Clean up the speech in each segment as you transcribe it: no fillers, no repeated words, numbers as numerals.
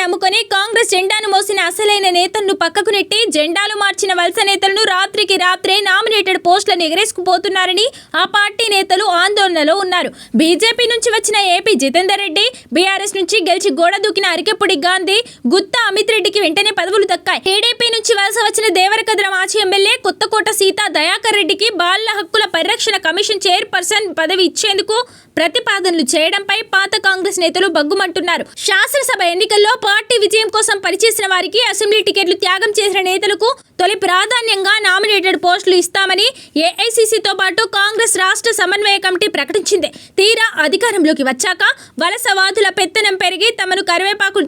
నమ్ముకొని కాంగ్రెస్ జెండాను మోసిన అసలైన నేతలను పక్కకు నెట్టి జెండాలు మార్చిన వలస నేతలను రాత్రికి రాత్రే నామినేటెడ్ పోస్టులను ఎగరేసుకుపోతున్నారని ఆ పార్టీ నేతలు ఆందోళనలో ఉన్నారు. బీజేపీ నుంచి వచ్చిన ఏపీ జితేందర్ రెడ్డి, బీఆర్ఎస్ నుంచి గెలిచి గోడ దూకిన అరికెప్పుడి గాంధీ, గుత్తా అమిత్ రెడ్డికి వెంటనే పదవులు దక్కాయి. టీడీపీ నుంచి వలస వచ్చిన దేవరకద్ర మాజీ ఎమ్మెల్యే కొత్తకోట సీతా దయాకర్ రెడ్డికి బాలల హక్కుల పరిరక్షణ కమిషన్ చైర్పర్సన్ పదవి ఇచ్చేందుకు ప్రతిపాదనలు చేయడంపై పాత కాంగ్రెస్ నేతలు బగ్గుమంటున్నారు. శాసనసభ ఎన్నికల్లో పార్టీ విజయం కోసం పనిచేసిన వారికి అసెంబ్లీ టికెట్లు త్యాగం చేసిన నేతలకు తొలి ప్రాధాన్యంగా నామినేటెడ్ పోస్టులు ఇస్తామని ఏఐసీసీతో పాటు కాంగ్రెస్ రాష్ట్ర సమన్వయ కమిటీ ప్రకటించింది. తీరా అధికారంలోకి వచ్చాక వలసవాదుల పెత్తనం పెరిగి తమను కరివేపాకులు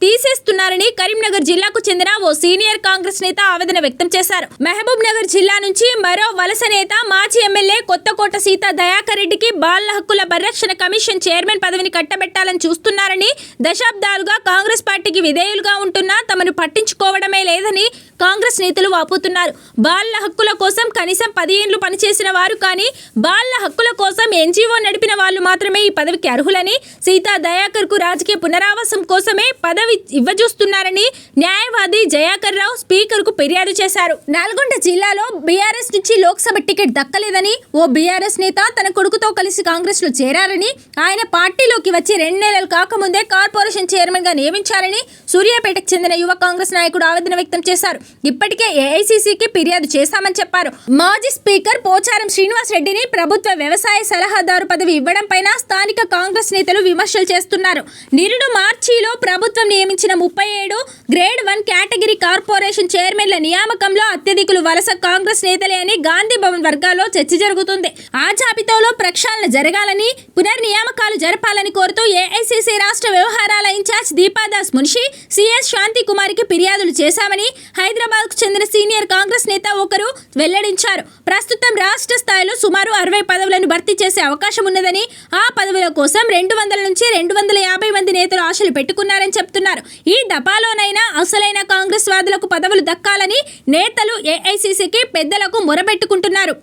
తీసేస్తున్నారని కరీంనగర్ జిల్లాకు చెందిన ఓ సీనియర్ కాంగ్రెస్ నేత ఆవేదన వ్యక్తం చేశారు. మహబూబ్ నగర్ జిల్లా నుంచి మరో వలస నేత మాజీ ఎమ్మెల్యే కొత్తకోట సీతా దయాకర్ రెడ్డికి బాలల హక్కుల పరిరక్షణ కమిషన్ చైర్మన్ పదవిని కట్టబెట్టాలని చూస్తున్నారని, దశాబ్దాలుగా కాంగ్రెస్ పార్టీకి విధేయులుగా ఉంటున్నా తమను పట్టించుకోవడమే లేదని కాంగ్రెస్ నేతలు వాపోతున్నారు. బాలల హక్కుల కోసం కనీసం 10 ఏళ్లు పనిచేసిన వారు కానీ బాలల హక్కుల కోసం ఎన్జీఓ నడిపిన వాళ్ళు మాత్రమే ఈ పదవికి అర్హులని, సీతా దయాకర్ కు రాజకీయ పునరావాసం కోసమే పదవి ఇవ్వజూస్తున్నారని న్యాయవాది జయాకర్ రావు స్పీకర్ కు ఫిర్యాదు చేశారు. నల్గొండ జిల్లాలో బీఆర్ఎస్ నుంచి లోక్సభ టికెట్ దక్కలేదని ఓ బీఆర్ఎస్ నేత తన కొడుకుతో కలిసి కాంగ్రెస్ లో చేరారని, ఆయన పార్టీలోకి వచ్చి 2 నెలలు కాకముందే కార్పొరేషన్ చైర్మన్ గా నియమించారని సూర్యాపేటకు చెందిన యువ కాంగ్రెస్ నాయకుడు ఆవేదన వ్యక్తం చేశారు. ఇప్పటికే ఏఐసీసీకి ఫిర్యాదు చేశామని చెప్పారు. మాజీ స్పీకర్ పోచారం శ్రీనివాస్ రెడ్డిని ప్రభుత్వ వ్యవసాయ సలహాదారు పదవి ఇవ్వడం పైన స్థానిక కాంగ్రెస్ నేతలు విమర్శలు చేస్తున్నారు. నిరుడు మార్చిలో ప్రభుత్వం నియమించిన 37 గ్రేడ్ 1 కేటగిరీ కార్పొరేషన్ చైర్మన్ల నియామకంలో అత్యధికులు వలస కాంగ్రెస్ నేతలే అని గాంధీ భవన్ వర్గాల్లో చర్చ జరుగుతుంది. ఆ జాబితాలో ప్రక్షాళన జరగాలని, పునర్నియామకాలు జరపాలని కోరుతూ ఏఐసీసీ రాష్ట్ర వ్యవహారాల ఇన్ఛార్జ్ దీపాదాస్ మున్షి, సిఎస్ శాంతి కుమార్కి ఫిర్యాదులు చేశామని హైదరాబాద్ కు చెందిన సీనియర్ కాంగ్రెస్ నేత ఒకరు వెల్లడించారు. ప్రస్తుతం రాష్ట్ర స్థాయిలో సుమారు 60 పదవులను భర్తీ చేసే అవకాశం ఉన్నదని, ఆ పదవుల కోసం 200 నుంచి 250 మంది నేతలు ఆశలు పెట్టుకున్నారని చెప్తున్నారు. ఈ దఫాలోనైనా అసలైన కాంగ్రెస్ వాదులకు పదవులు దక్కాలని నేతలు ఏఐసీసీకి పెద్దలకు మొరబెట్టుకుంటున్నారు.